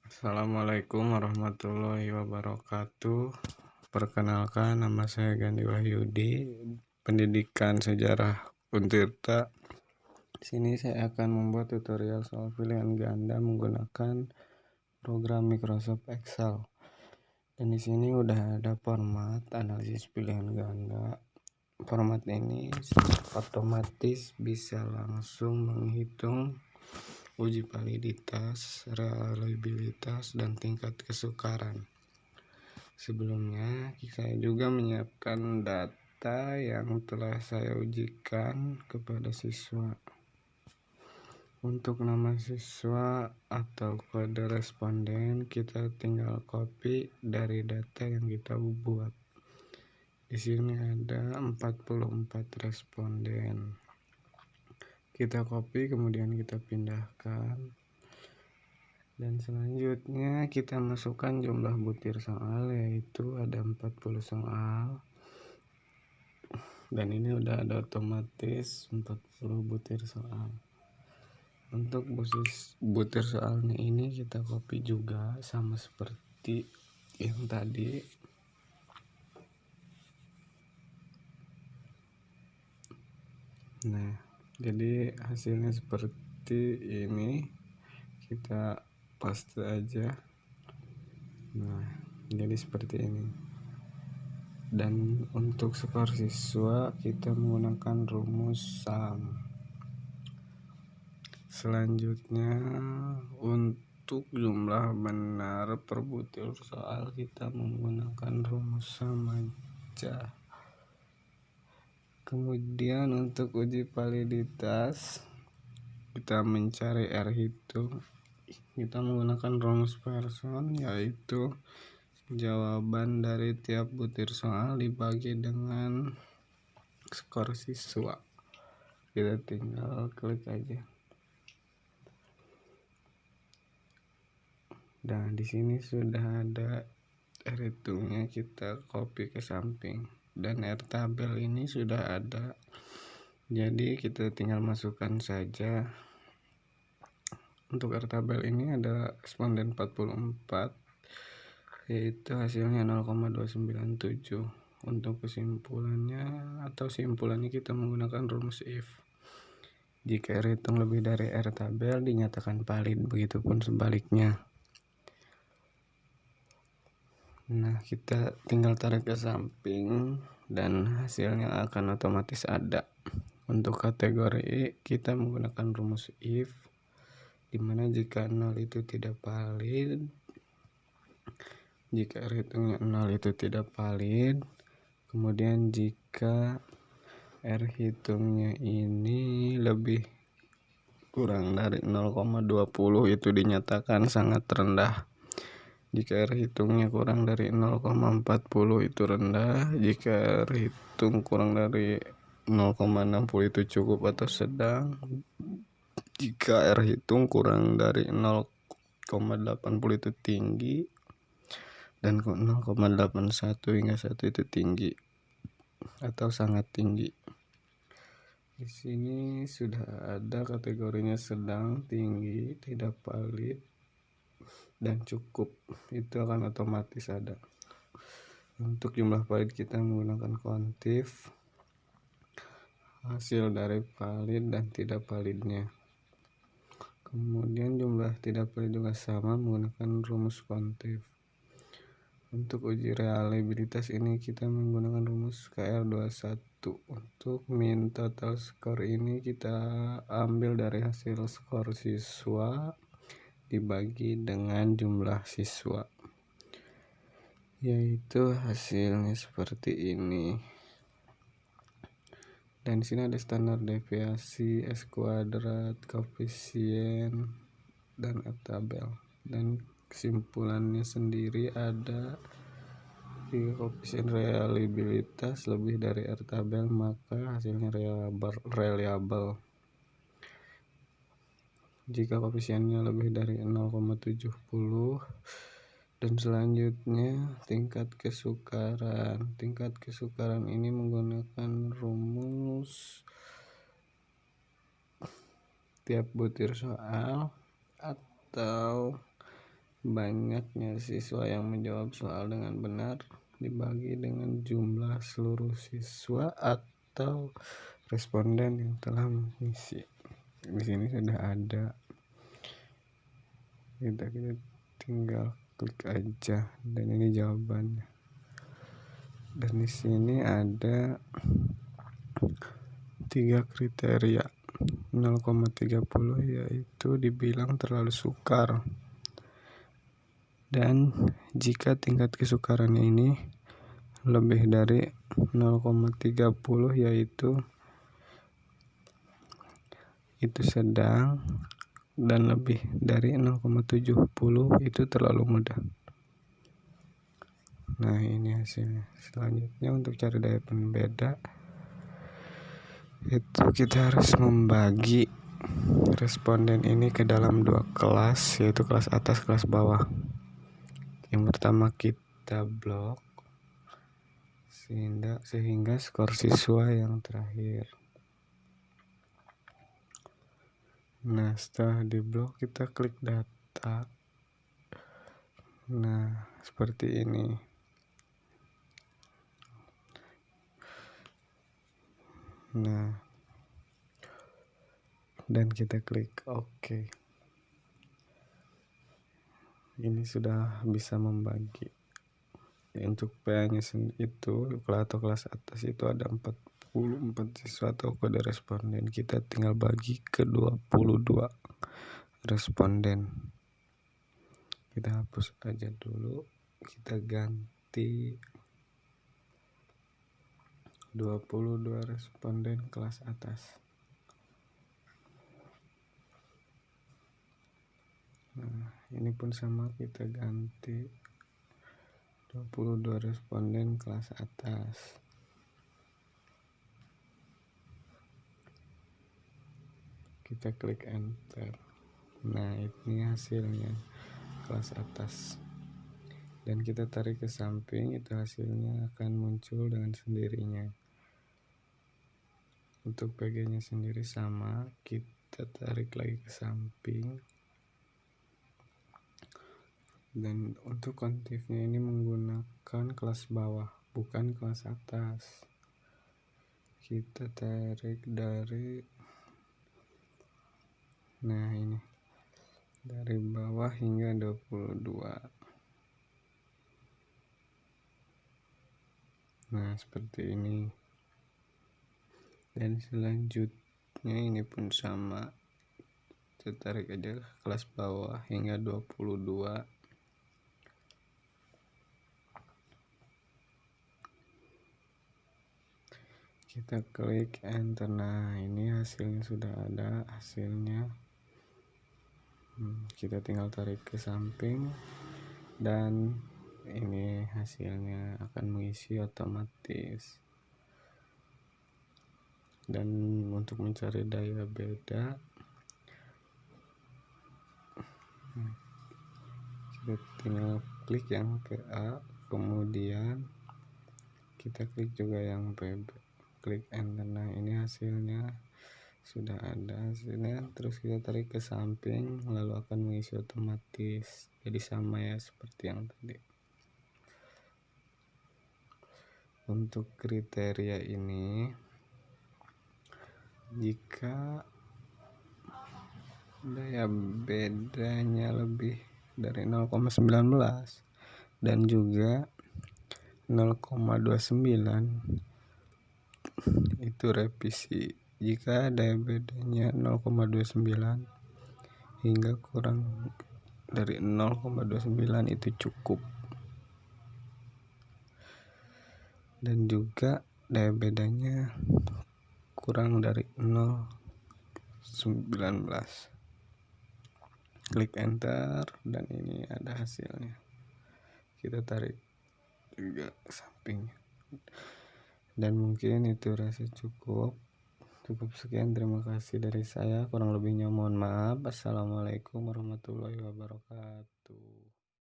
Assalamualaikum warahmatullahi wabarakatuh. Perkenalkan, nama saya Gandhi Wahyudi, Pendidikan Sejarah Untirta. Di sini saya akan membuat tutorial soal pilihan ganda menggunakan program Microsoft Excel. Dan di sini udah ada format analisis pilihan ganda. Format ini otomatis bisa langsung menghitung uji validitas, reliabilitas, dan tingkat kesukaran. Sebelumnya, saya juga menyiapkan data yang telah saya ujikan kepada siswa. Untuk nama siswa atau kode responden, kita tinggal copy dari data yang kita buat. Di sini ada 44 responden. Kita copy, kemudian kita pindahkan. Dan selanjutnya kita masukkan jumlah butir soal, yaitu ada 40 soal. Dan ini udah ada otomatis 40 butir soal. Untuk butir soalnya ini kita copy juga sama seperti yang tadi. Nah, jadi hasilnya seperti ini. Kita paste aja. Nah, jadi seperti ini. Dan untuk skor siswa kita menggunakan rumus SAM. Selanjutnya untuk jumlah benar per butir soal kita menggunakan rumus SAM aja. Kemudian untuk uji validitas kita mencari R hitung. Kita menggunakan rumus Pearson, yaitu jawaban dari tiap butir soal dibagi dengan skor siswa. Kita tinggal klik aja. Dan di sini sudah ada R hitungnya, kita copy ke samping. Dan R tabel ini sudah ada. Jadi kita tinggal masukkan saja. Untuk R tabel ini ada responden 44, yaitu hasilnya 0,297. Untuk kesimpulannya atau simpulannya kita menggunakan rumus if. Jika R hitung lebih dari R tabel dinyatakan valid, begitupun sebaliknya. Nah, kita tinggal tarik ke samping dan hasilnya akan otomatis ada. Untuk kategori kita menggunakan rumus if, dimana jika 0 itu tidak valid, jika R hitungnya 0 itu tidak valid. Kemudian jika R hitungnya ini lebih kurang dari 0,20 itu dinyatakan sangat rendah. Jika R hitungnya kurang dari 0,40 itu rendah. Jika R hitung kurang dari 0,60 itu cukup atau sedang. Jika R hitung kurang dari 0,80 itu tinggi, dan 0,81 hingga 1 itu tinggi atau sangat tinggi. Di sini sudah ada kategorinya sedang, tinggi, tidak valid, dan cukup. Itu akan otomatis ada. Untuk jumlah valid kita menggunakan kontif, hasil dari valid dan tidak validnya. Kemudian jumlah tidak valid juga sama, menggunakan rumus kontif. Untuk uji reliabilitas ini kita menggunakan rumus KR21. Untuk min total skor ini kita ambil dari hasil skor siswa dibagi dengan jumlah siswa, yaitu hasilnya seperti ini. Dan di sini ada standar deviasi, S kuadrat, koefisien, dan R tabel. Dan kesimpulannya sendiri ada jika koefisien reliabilitas lebih dari R tabel maka hasilnya reliable. Jika koefisiennya lebih dari 0,70. Dan selanjutnya tingkat kesukaran. Tingkat kesukaran ini menggunakan rumus tiap butir soal atau banyaknya siswa yang menjawab soal dengan benar dibagi dengan jumlah seluruh siswa atau responden yang telah mengisi. Di sini sudah ada, kita tinggal klik aja dan ini jawabannya. Dan di sini ada 3 kriteria 0,30 yaitu dibilang terlalu sukar. Dan jika tingkat kesukarannya ini lebih dari 0,30 yaitu itu sedang, dan lebih dari 0,70 itu terlalu mudah. Nah, ini hasilnya. Selanjutnya untuk cari daya pembeda itu kita harus membagi responden ini ke dalam 2 kelas, yaitu kelas atas, kelas bawah. Yang pertama kita blok sehingga skor siswa yang terakhir. Nah, setelah di blok kita klik data. Nah, seperti ini. Nah, dan kita klik OK. Ini sudah bisa membagi. Untuk PA-nya itu atau kelas atas itu ada 44 siswa atau kode responden. Kita tinggal bagi ke 22 responden. Kita hapus aja dulu. Kita ganti 22 responden kelas atas. Nah, ini pun sama, kita ganti 22 responden kelas atas. Kita klik enter. Nah, ini hasilnya kelas atas. Dan kita tarik ke samping, itu hasilnya akan muncul dengan sendirinya. Untuk PG-nya sendiri sama, kita tarik lagi ke samping. Dan untuk kontifnya ini menggunakan kelas bawah, bukan kelas atas. Kita tarik dari, nah ini, dari bawah hingga 22. Nah, seperti ini. Dan selanjutnya ini pun sama, kita tarik aja kelas bawah hingga 22. Kita klik enter. Nah, ini hasilnya sudah ada hasilnya. Kita tinggal tarik ke samping dan ini hasilnya akan mengisi otomatis. Dan untuk mencari daya beda, kita tinggal klik yang PA, kemudian kita klik juga yang PB, klik enter. Nah, ini hasilnya sudah ada hasilnya. Terus kita tarik ke samping, lalu akan mengisi otomatis. Jadi sama ya seperti yang tadi. Untuk kriteria ini, jika daya bedanya lebih dari 0,19 dan juga 0,29 itu revisi. Jika daya bedanya 0,29 hingga kurang dari 0,29 itu cukup. Dan juga daya bedanya kurang dari 0,19. Klik enter dan ini ada hasilnya. Kita tarik juga sampingnya. Dan mungkin itu rasa cukup sekian, terima kasih dari saya, kurang lebihnya mohon maaf. Assalamualaikum warahmatullahi wabarakatuh.